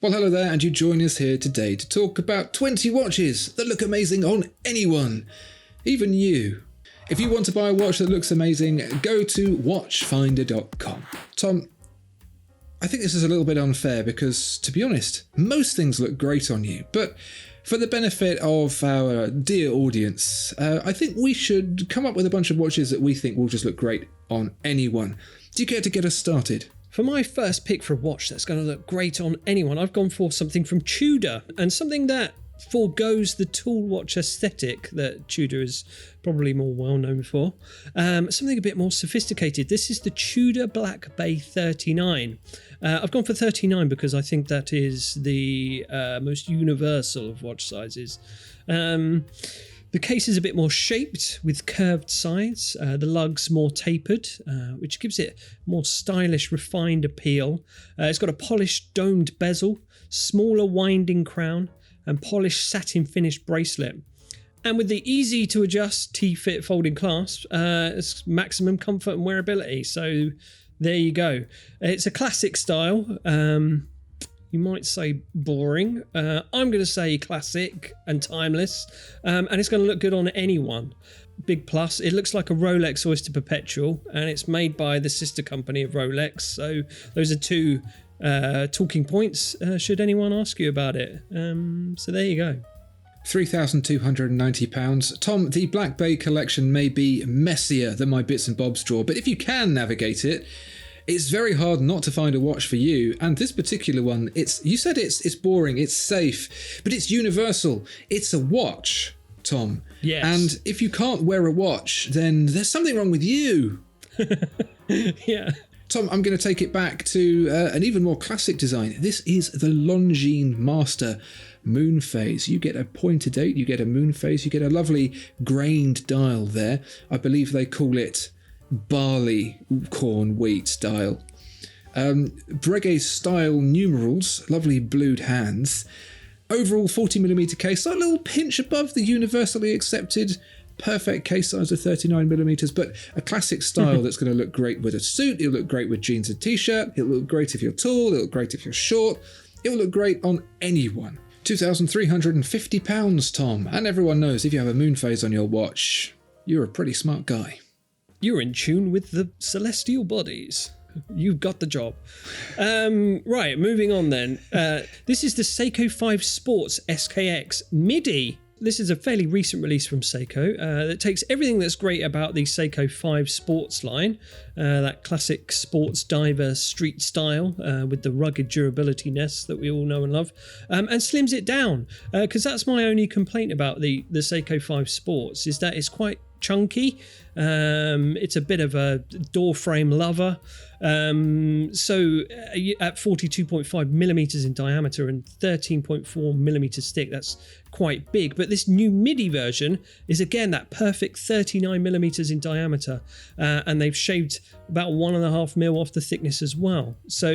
Well, hello there, and you join us here today to talk about 20 watches that look amazing on anyone, even you. If you want to buy a watch that looks amazing, go to watchfinder.com. Tom, I think this is a little bit unfair because, to be honest, most things look great on you, but for the benefit of our dear audience, I think we should come up with a bunch of watches that we think will just look great on anyone. Do you care to get us started? For my first pick for a watch that's going to look great on anyone, I've gone for something from Tudor, and something that forgoes the tool watch aesthetic that Tudor is probably more well known for. Something a bit more sophisticated. This is the Tudor Black Bay 39. I've gone for 39 because I think that is the most universal of watch sizes. The case is a bit more shaped with curved sides, the lugs more tapered, which gives it more stylish, refined appeal. It's got a polished domed bezel, smaller winding crown, and polished satin finished bracelet. And with the easy to adjust T-fit folding clasp, it's maximum comfort and wearability. So there you go. It's a classic style. You might say boring. I'm going to say classic and timeless, and it's going to look good on anyone. Big plus, it looks like a Rolex Oyster Perpetual, and it's made by the sister company of Rolex. So those are two talking points should anyone ask you about it. So there you go. £3,290. Tom, the Black Bay collection may be messier than my bits and bobs drawer, but if you can navigate it, it's very hard not to find a watch for you. And this particular one, you said it's boring, it's safe, but it's universal. It's a watch, Tom. Yes. And if you can't wear a watch, then there's something wrong with you. Yeah. Tom, I'm going to take it back to an even more classic design. This is the Longines Master Moonphase. You get a pointer date, you get a Moonphase, you get a lovely grained dial there. I believe they call it barley corn wheat style. Breguet style numerals, lovely blued hands. Overall 40mm case, a little pinch above the universally accepted perfect case size of 39mm, but a classic style that's going to look great with a suit. It'll look great with jeans and t-shirt. It'll look great if you're tall. It'll look great if you're short. It will look great on anyone. £2,350, Tom. And everyone knows if you have a Moonphase on your watch, you're a pretty smart guy. You're in tune with the celestial bodies. You've got the job. Right, moving on then. This is the Seiko 5 Sports SKX Midi. This is a fairly recent release from Seiko that takes everything that's great about the Seiko 5 Sports line, that classic sports diver street style with the rugged durability-ness that we all know and love, and slims it down, because that's my only complaint about the Seiko 5 Sports, is that it's quite chunky. It's a bit of a door frame lover. So at 42.5 millimeters in diameter and 13.4 millimeters thick, that's quite big. But this new Midi version is again that perfect 39 millimeters in diameter, and they've shaved about 1.5 mil off the thickness as well. So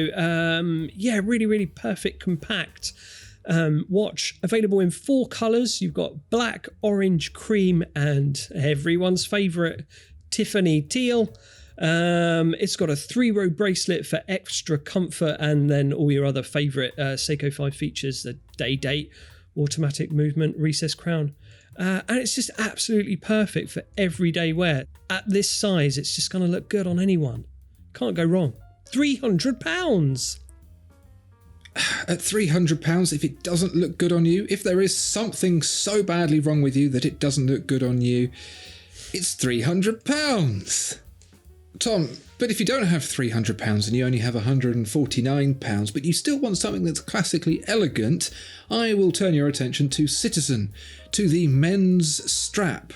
yeah, really, really perfect, compact watch. Available in 4 colours. You've got black, orange, cream, and everyone's favourite Tiffany teal. It's got a 3-row bracelet for extra comfort, and then all your other favourite Seiko 5 features, the day date, automatic movement, recessed crown. And it's just absolutely perfect for everyday wear. At this size, it's just going to look good on anyone. Can't go wrong. £300. At £300, if it doesn't look good on you, if there is something so badly wrong with you that it doesn't look good on you, it's £300. Tom, but if you don't have £300 and you only have £149, but you still want something that's classically elegant, I will turn your attention to Citizen, to the men's strap.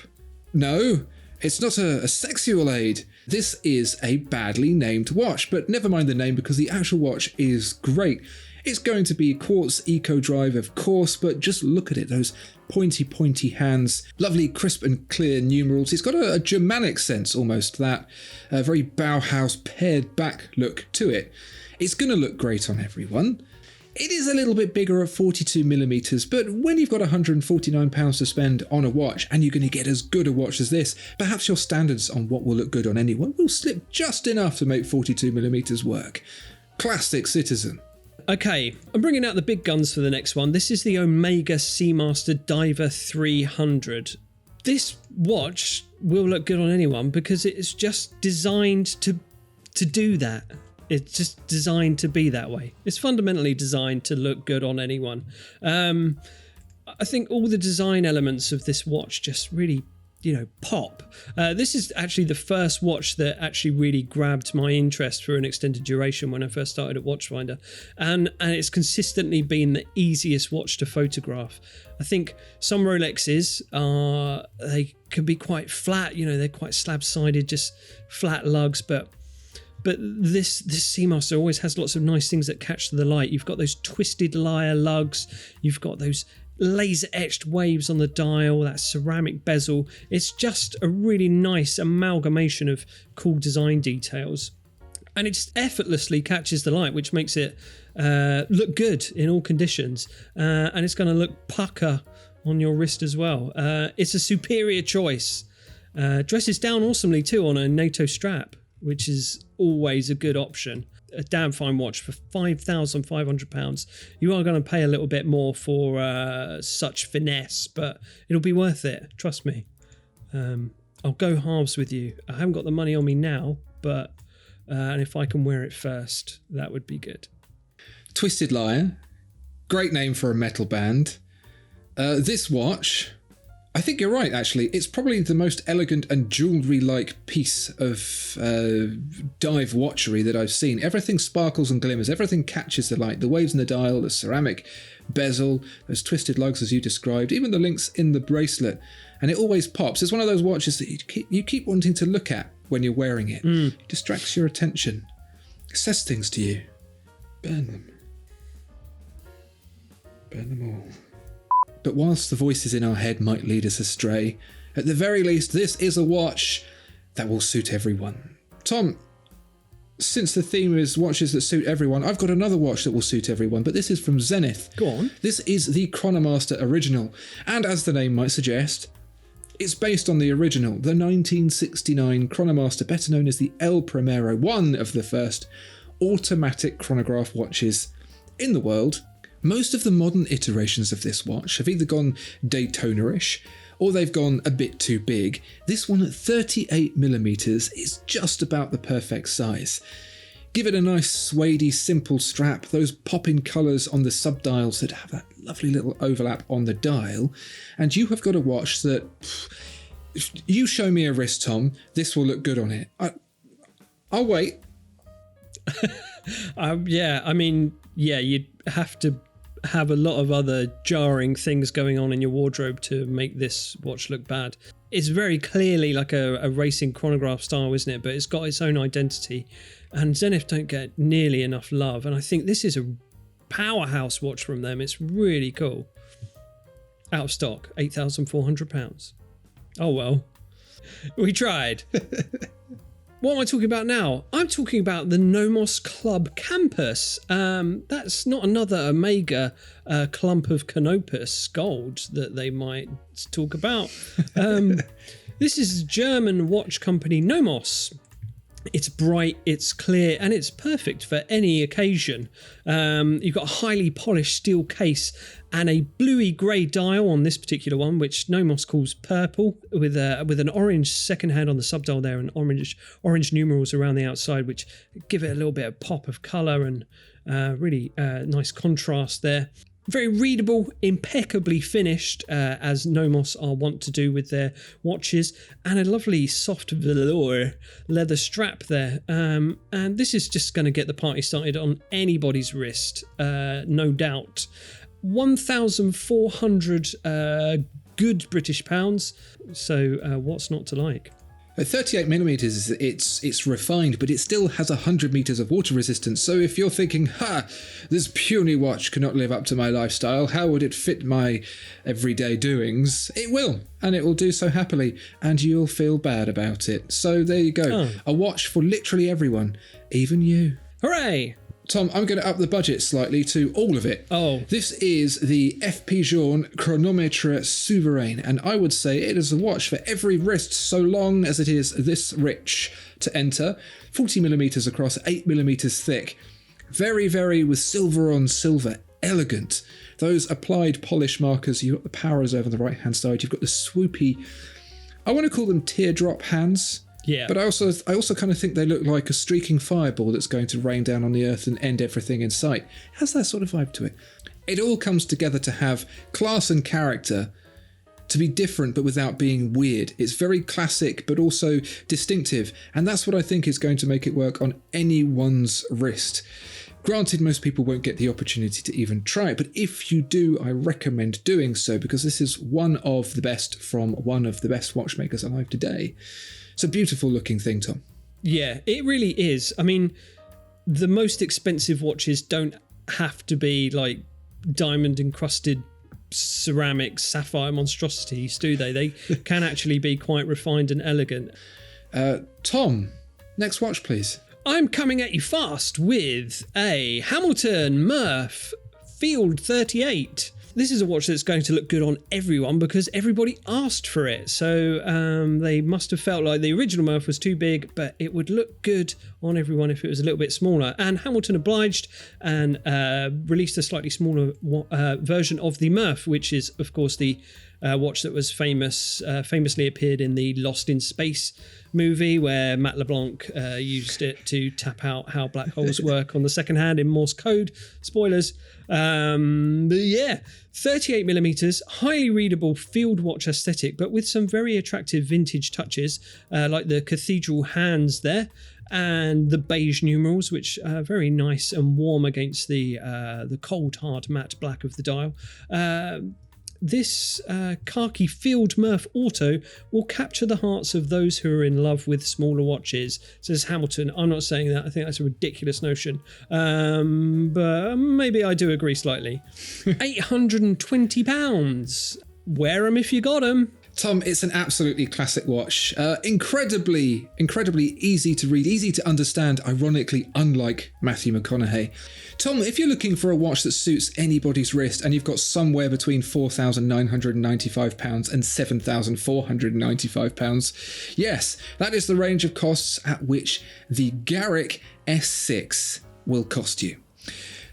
No, it's not a sexual aid. This is a badly named watch, but never mind the name because the actual watch is great. It's going to be quartz eco drive, of course, but just look at it, those pointy hands, lovely crisp and clear numerals. It's got a Germanic sense almost, that very Bauhaus pared back look to it. It's going to look great on everyone. It is a little bit bigger at 42mm, but when you've got £149 to spend on a watch and you're going to get as good a watch as this, perhaps your standards on what will look good on anyone will slip just enough to make 42mm work. Classic Citizen. Okay, I'm bringing out the big guns for the next one. This is the Omega Seamaster Diver 300. This watch will look good on anyone because it's just designed to do that. It's just designed to be that way. It's fundamentally designed to look good on anyone. I think all the design elements of this watch just really, pop. This is actually the first watch that actually really grabbed my interest for an extended duration when I first started at Watchfinder. And it's consistently been the easiest watch to photograph. I think some Rolexes they can be quite flat, they're quite slab-sided, just flat lugs, but this Seamaster always has lots of nice things that catch the light. You've got those twisted lyre lugs, you've got those laser etched waves on the dial, that ceramic bezel. It's just a really nice amalgamation of cool design details, and it just effortlessly catches the light, which makes it look good in all conditions, and it's going to look pucker on your wrist as well. It's a superior choice. Dresses down awesomely too on a NATO strap, which is always a good option. A damn fine watch for £5,500. You are going to pay a little bit more for such finesse, but it'll be worth it. Trust me. I'll go halves with you. I haven't got the money on me now, but and if I can wear it first, that would be good. Twisted Lyre, great name for a metal band. This watch, I think you're right, actually. It's probably the most elegant and jewellery-like piece of dive watchery that I've seen. Everything sparkles and glimmers. Everything catches the light. The waves in the dial, the ceramic bezel, those twisted lugs as you described, even the links in the bracelet. And it always pops. It's one of those watches that you keep wanting to look at when you're wearing it. It distracts your attention. It says things to you. Burn them. Burn them all. But whilst the voices in our head might lead us astray, at the very least, this is a watch that will suit everyone. Tom, since the theme is watches that suit everyone, I've got another watch that will suit everyone, but this is from Zenith. Go on. This is the Chronomaster original, and as the name might suggest, it's based on the original, the 1969 Chronomaster, better known as the El Primero, one of the first automatic chronograph watches in the world. Most of the modern iterations of this watch have either gone Daytona-ish or they've gone a bit too big. This one at 38mm is just about the perfect size. Give it a nice suede simple strap, those popping colours on the subdials that have that lovely little overlap on the dial, and you have got a watch that, if you show me a wrist, Tom, this will look good on it. I'll wait. You'd have to have a lot of other jarring things going on in your wardrobe to make this watch look bad. It's very clearly like a racing chronograph style, isn't it? But it's got its own identity, and Zenith don't get nearly enough love, and I think this is a powerhouse watch from them. It's really cool. Out of stock, £8,400. Oh well, we tried. What am I talking about now? I'm talking about the Nomos Club Campus. That's not another Omega clump of Canopus gold that they might talk about. This is German watch company Nomos. It's bright, it's clear, and it's perfect for any occasion. You've got a highly polished steel case and a bluey grey dial on this particular one, which Nomos calls purple, with an orange second hand on the subdial there, and orange numerals around the outside, which give it a little bit of pop of colour and really nice contrast there. Very readable, impeccably finished, as Nomos are wont to do with their watches, and a lovely soft velour leather strap there. And this is just going to get the party started on anybody's wrist, no doubt. 1,400 good British pounds, so what's not to like? At 38mm, it's refined, but it still has 100 meters of water resistance. So if you're thinking, this puny watch cannot live up to my lifestyle, how would it fit my everyday doings? It will, and it will do so happily, and you'll feel bad about it. So there you go. A watch for literally everyone, even you. Hooray! Tom, I'm going to up the budget slightly to all of it. Oh. This is the FP Jean Chronometra Souverain, and I would say it is a watch for every wrist so long as it is this rich to enter. 40mm across, 8mm thick. Very, very with silver on silver, elegant. Those applied polish markers, you've got the power reserve on the right-hand side, you've got the swoopy, I want to call them teardrop hands. Yeah. But I also kind of think they look like a streaking fireball that's going to rain down on the earth and end everything in sight. It has that sort of vibe to it. It all comes together to have class and character, to be different but without being weird. It's very classic but also distinctive, and that's what I think is going to make it work on anyone's wrist. Granted, most people won't get the opportunity to even try it, but if you do, I recommend doing so, because this is one of the best from one of the best watchmakers alive today. It's a beautiful looking thing, Tom. Yeah, it really is. I mean, the most expensive watches don't have to be like diamond encrusted ceramic sapphire monstrosities, do they? They can actually be quite refined and elegant. Tom, next watch, please. I'm coming at you fast with a Hamilton Murph Field 38. This is a watch that's going to look good on everyone because everybody asked for it. So they must have felt like the original Murph was too big, but it would look good on everyone if it was a little bit smaller. And Hamilton obliged and released a slightly smaller version of the Murph, which is, of course, the watch that was famously appeared in the Lost in Space movie, where Matt LeBlanc used it to tap out how black holes work on the second hand in Morse code. Spoilers. But yeah, 38 millimeters, highly readable field watch aesthetic, but with some very attractive vintage touches, like the cathedral hands there, and the beige numerals, which are very nice and warm against the cold, hard matte black of the dial. This khaki Field Murph Auto will capture the hearts of those who are in love with smaller watches, says Hamilton. I'm not saying that. I think that's a ridiculous notion. But maybe I do agree slightly. £820. Wear them if you got them. Tom, it's an absolutely classic watch. Incredibly easy to read, easy to understand, ironically, unlike Matthew McConaughey. Tom, if you're looking for a watch that suits anybody's wrist and you've got somewhere between £4,995 and £7,495, yes, that is the range of costs at which the Garrick S6 will cost you.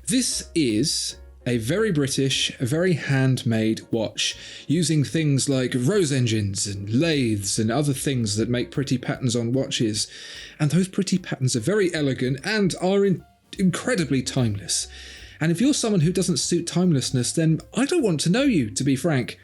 This is a very British, very handmade watch, using things like rose engines and lathes and other things that make pretty patterns on watches. And those pretty patterns are very elegant and are incredibly timeless. And if you're someone who doesn't suit timelessness, then I don't want to know you, to be frank.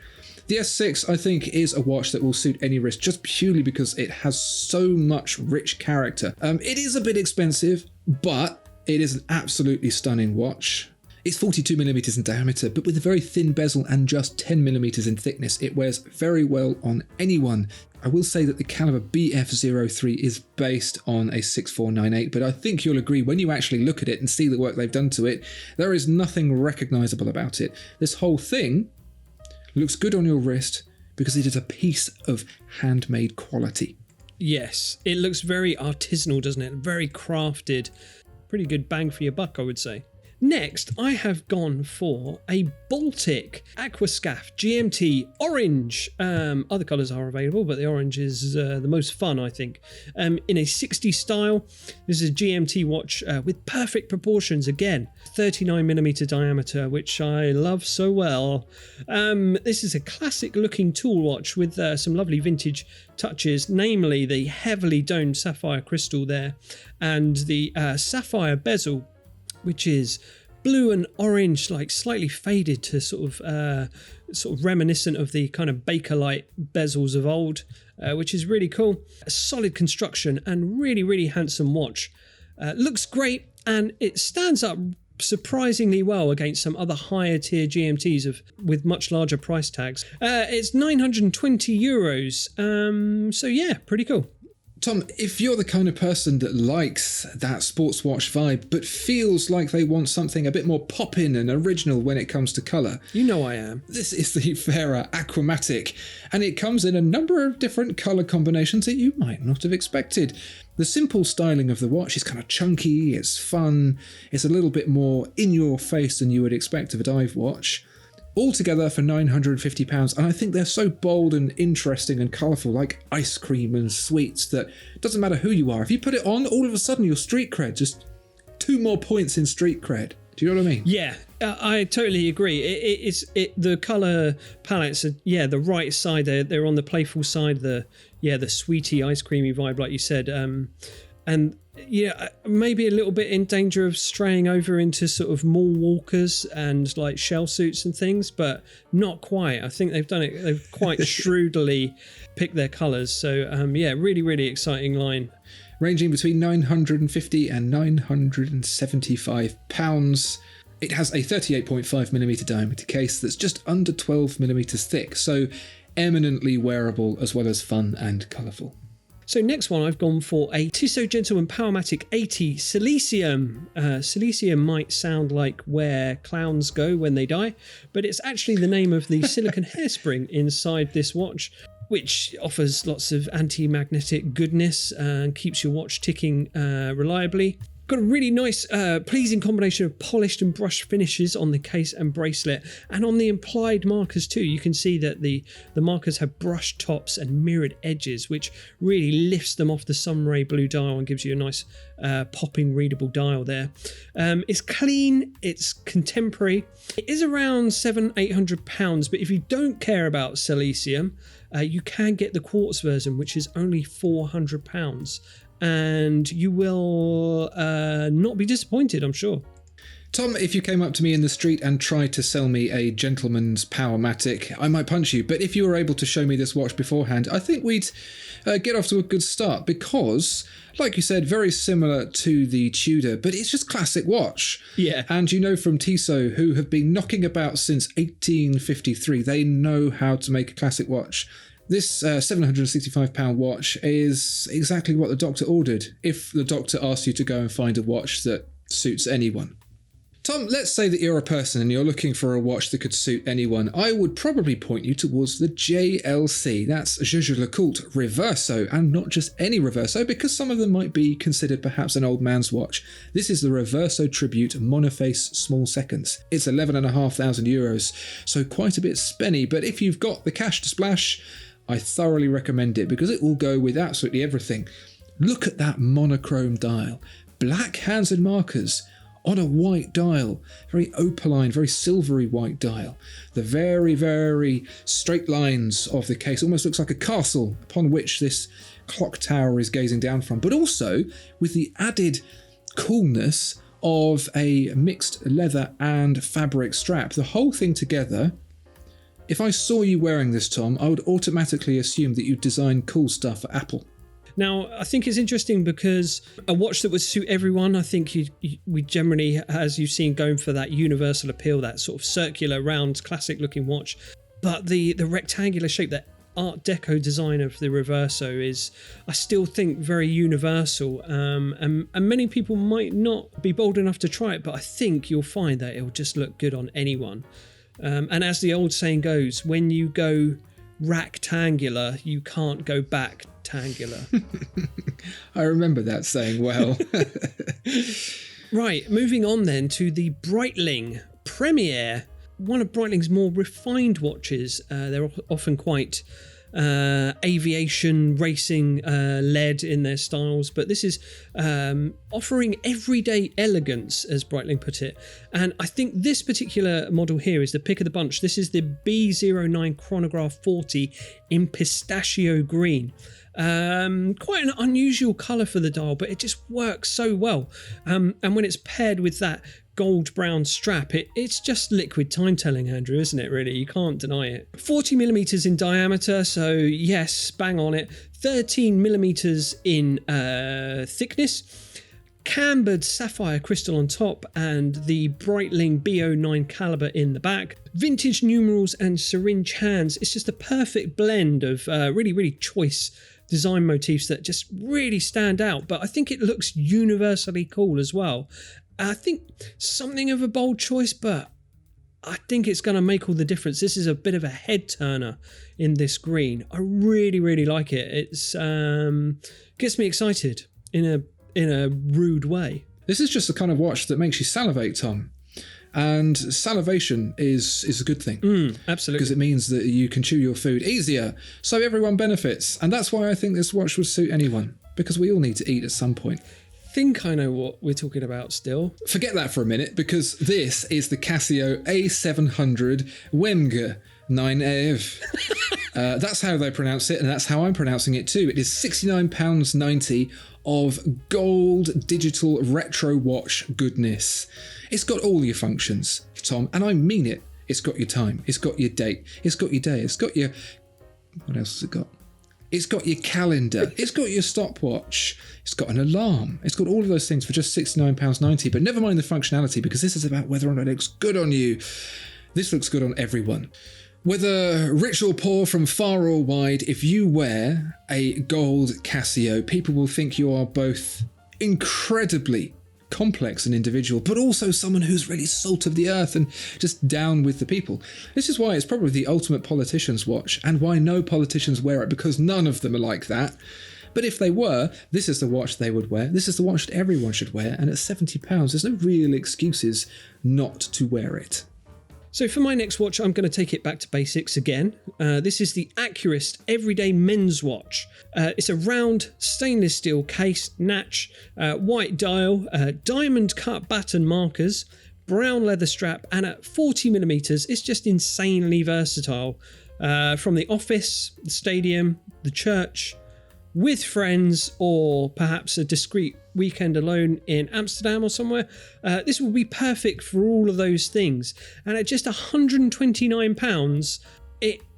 The S6, I think, is a watch that will suit any wrist just purely because it has so much rich character. It is a bit expensive, but it is an absolutely stunning watch. It's 42mm in diameter, but with a very thin bezel and just 10mm in thickness, it wears very well on anyone. I will say that the caliber BF03 is based on a 6498, but I think you'll agree when you actually look at it and see the work they've done to it, there is nothing recognisable about it. This whole thing looks good on your wrist because it is a piece of handmade quality. Yes, it looks very artisanal, doesn't it? Very crafted. Pretty good bang for your buck, I would say. Next, I have gone for a Baltic Aquascaf GMT Orange. Other colours are available, but the orange is the most fun, I think. In a 60s style, this is a GMT watch with perfect proportions again. 39mm diameter, which I love so well. This is a classic looking tool watch with some lovely vintage touches, namely the heavily domed sapphire crystal there and the sapphire bezel, which is blue and orange, like slightly faded to sort of reminiscent of the kind of Bakelite bezels of old, which is really cool. A solid construction and really, really handsome watch. Looks great, and it stands up surprisingly well against some other higher tier GMTs with much larger price tags. It's €920. So yeah, pretty cool. Tom, if you're the kind of person that likes that sports watch vibe, but feels like they want something a bit more poppin' and original when it comes to colour, you know I am. This is the Fairer Aquamatic, and it comes in a number of different colour combinations that you might not have expected. The simple styling of the watch is kind of chunky, it's fun, it's a little bit more in your face than you would expect of a dive watch. Altogether for £950, and I think they're so bold and interesting and colourful, like ice cream and sweets, that it doesn't matter who you are. If you put it on, all of a sudden your street cred just 2 more points in street cred. Do you know what I mean? Yeah, I totally agree. The color palettes are the right side. They're on the playful side. The sweetie ice creamy vibe, like you said. And maybe a little bit in danger of straying over into sort of mall walkers and like shell suits and things, but not quite. I think they've done it. They've quite shrewdly picked their colors. So really, really exciting line. Ranging between £950 and £975. It has a 38.5mm diameter case that's just under 12mm thick, so eminently wearable as well as fun and colourful. So next one, I've gone for a Tissot Gentleman Powermatic 80 Silicium. Silicium might sound like where clowns go when they die, but it's actually the name of the silicone hairspring inside this watch, which offers lots of anti-magnetic goodness and keeps your watch ticking reliably. Got a really nice, pleasing combination of polished and brushed finishes on the case and bracelet, and on the implied markers too. You can see that the markers have brushed tops and mirrored edges, which really lifts them off the sunray blue dial and gives you a nice popping readable dial there. It's clean, it's contemporary. It is around £700-800, but if you don't care about silicium, you can get the quartz version, which is only £400. And you will not be disappointed, I'm sure. Tom, if you came up to me in the street and tried to sell me a gentleman's Powermatic, I might punch you. But if you were able to show me this watch beforehand, I think we'd get off to a good start because, like you said, very similar to the Tudor, but it's just classic watch. Yeah. And you know from Tissot, who have been knocking about since 1853, they know how to make a classic watch. This £765 watch is exactly what the doctor ordered, if the doctor asked you to go and find a watch that suits anyone. Tom, let's say that you're a person and you're looking for a watch that could suit anyone. I would probably point you towards the JLC. That's Jaeger LeCoultre Reverso, and not just any Reverso, because some of them might be considered perhaps an old man's watch. This is the Reverso Tribute Monophase Small Seconds. It's €11,500, so quite a bit spenny, but if you've got the cash to splash, I thoroughly recommend it because it will go with absolutely everything. Look at that monochrome dial. Black hands and markers on a white dial. Very opaline, very silvery white dial. The very, very straight lines of the case almost looks like a castle upon which this clock tower is gazing down from, but also with the added coolness of a mixed leather and fabric strap. The whole thing together. If I saw you wearing this, Tom, I would automatically assume that you'd design cool stuff for Apple. Now, I think it's interesting because a watch that would suit everyone, I think we generally, as you've seen, going for that universal appeal, that sort of circular, round, classic-looking watch. But the rectangular shape, that Art Deco design of the Reverso is, I still think, very universal. And many people might not be bold enough to try it, but I think you'll find that it'll just look good on anyone. And as the old saying goes, when you go rectangular, you can't go back-tangular. I remember that saying well. Right, moving on then to the Breitling Premier, one of Breitling's more refined watches. They're often quite aviation racing led in their styles, but this is offering everyday elegance, as Breitling put it. And I think this particular model here is the pick of the bunch. This is the B09 Chronograph 40 in pistachio green. Quite an unusual colour for the dial, but it just works so well. And when it's paired with that gold brown strap, it's just liquid time telling, Andrew, isn't it? Really, you can't deny it. 40mm in diameter, so yes, bang on it. 13mm in thickness. Cambered sapphire crystal on top, and the Breitling B09 caliber in the back. Vintage numerals and syringe hands. It's just a perfect blend of really, really choice design motifs that just really stand out, but I think it looks universally cool as well. I think something of a bold choice, but I think it's going to make all the difference. This is a bit of a head turner in this green. I really, really like it. It's gets me excited in a rude way. This is just the kind of watch that makes you salivate, Tom. And salivation is a good thing. Absolutely. Because it means that you can chew your food easier, so everyone benefits. And that's why I think this watch would suit anyone, because we all need to eat at some point. think I know what we're talking about still. Forget that for a minute, because this is the Casio A700 Wenge 9EV. That's how they pronounce it, and that's how I'm pronouncing it too. It is £69.90 of gold digital retro watch goodness. It's got all your functions, Tom, and I mean it. It's got your time, it's got your date, it's got your day, it's got your... What else has it got? It's got your calendar, it's got your stopwatch, it's got an alarm, it's got all of those things for just £69.90, but never mind the functionality, because this is about whether or not it looks good on you. This looks good on everyone. Whether rich or poor, from far or wide, if you wear a gold Casio, people will think you are both incredibly complex and individual, but also someone who's really salt of the earth and just down with the people. This is why it's probably the ultimate politician's watch, and why no politicians wear it, because none of them are like that. But if they were, this is the watch they would wear. This is the watch that everyone should wear, and at £70, there's no real excuses not to wear it. So for my next watch, I'm going to take it back to basics again. This is the Accurist Everyday Men's Watch. It's a round stainless steel case, natch, white dial, diamond cut baton markers, brown leather strap, and at 40mm, it's just insanely versatile. From the office, the stadium, the church, with friends, or perhaps a discreet weekend alone in Amsterdam or somewhere, this will be perfect for all of those things. And at just £129,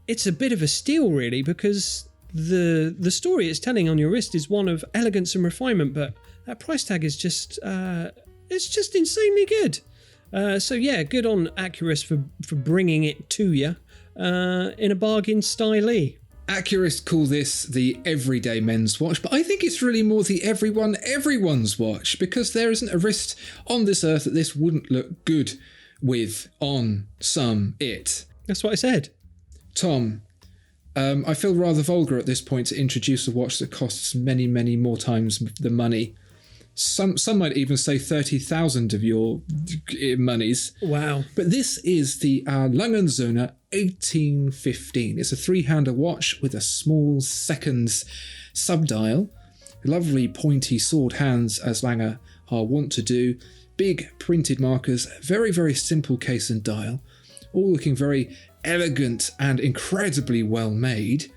it's a bit of a steal, really, because the story it's telling on your wrist is one of elegance and refinement, but that price tag is just it's just insanely good. So yeah, good on Accurist for bringing it to you in a bargain Stylee. Accurists call this the everyday men's watch, but I think it's really more the everyone's watch, because there isn't a wrist on this earth that this wouldn't look good with on some it. That's what I said. Tom, I feel rather vulgar at this point to introduce a watch that costs many, many more times the money. Some might even say 30,000 of your monies. Wow. But this is the Longines Zona 1815. It's a three-hander watch with a small seconds subdial, lovely pointy sword hands as Lange are wont to do, big printed markers, very, very simple case and dial, all looking very elegant and incredibly well made.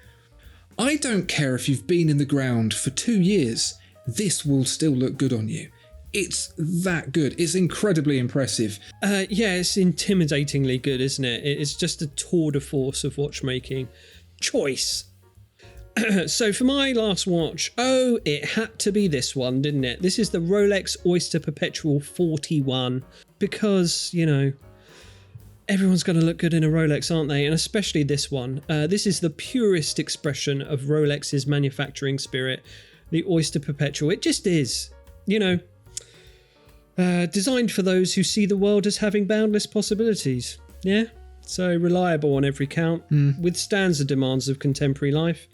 I don't care if you've been in the ground for 2 years, this will still look good on you. It's that good. It's incredibly impressive. Yeah, it's intimidatingly good, isn't it? It's just a tour de force of watchmaking. Choice. So for my last watch, it had to be this one, didn't it? This is the Rolex Oyster Perpetual 41, because, everyone's going to look good in a Rolex, aren't they? And especially this one. This is the purest expression of Rolex's manufacturing spirit, the Oyster Perpetual. It just is, designed for those who see the world as having boundless possibilities. Yeah? So reliable on every count, withstands the demands of contemporary life,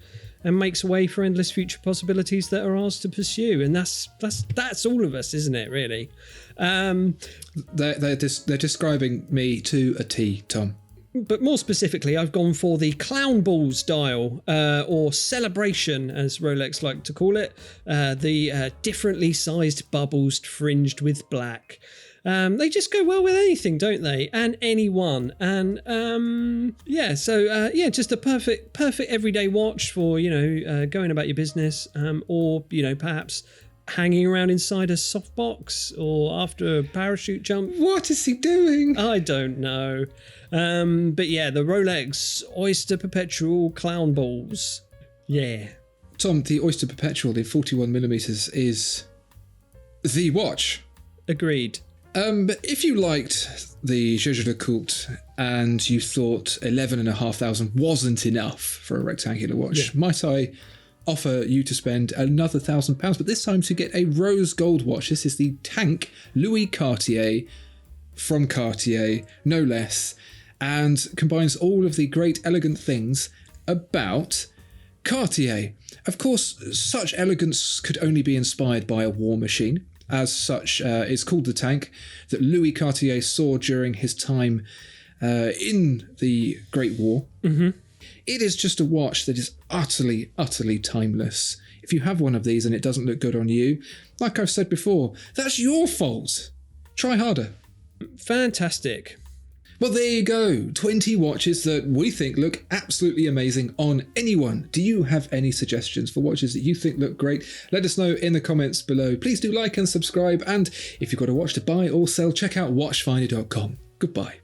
and makes way for endless future possibilities that are ours to pursue. And that's all of us, isn't it, really? They're describing me to a T, Tom. But more specifically, I've gone for the clown balls dial, or celebration, as Rolex like to call it. The differently sized bubbles fringed with black. They just go well with anything, don't they? And anyone. And just a perfect everyday watch for, going about your business, or, perhaps hanging around inside a softbox or after a parachute jump. What is he doing? I don't know. But yeah, the Rolex Oyster Perpetual clown balls. Yeah. Tom, the Oyster Perpetual in 41mm is the watch. Agreed. But if you liked the Jaeger LeCoultre and you thought 11,500 wasn't enough for a rectangular watch, might I offer you to spend another £1,000, but this time to get a rose gold watch. This is the Tank Louis Cartier from Cartier, no less, and combines all of the great elegant things about Cartier. Of course, such elegance could only be inspired by a war machine. As such, it's called the Tank, that Louis Cartier saw during his time in the Great War. Mm-hmm. It is just a watch that is utterly, utterly timeless. If you have one of these and it doesn't look good on you, like I've said before, that's your fault. Try harder. Fantastic. Well, there you go. 20 watches that we think look absolutely amazing on anyone. Do you have any suggestions for watches that you think look great? Let us know in the comments below. Please do like and subscribe. And if you've got a watch to buy or sell, check out watchfinder.com. Goodbye.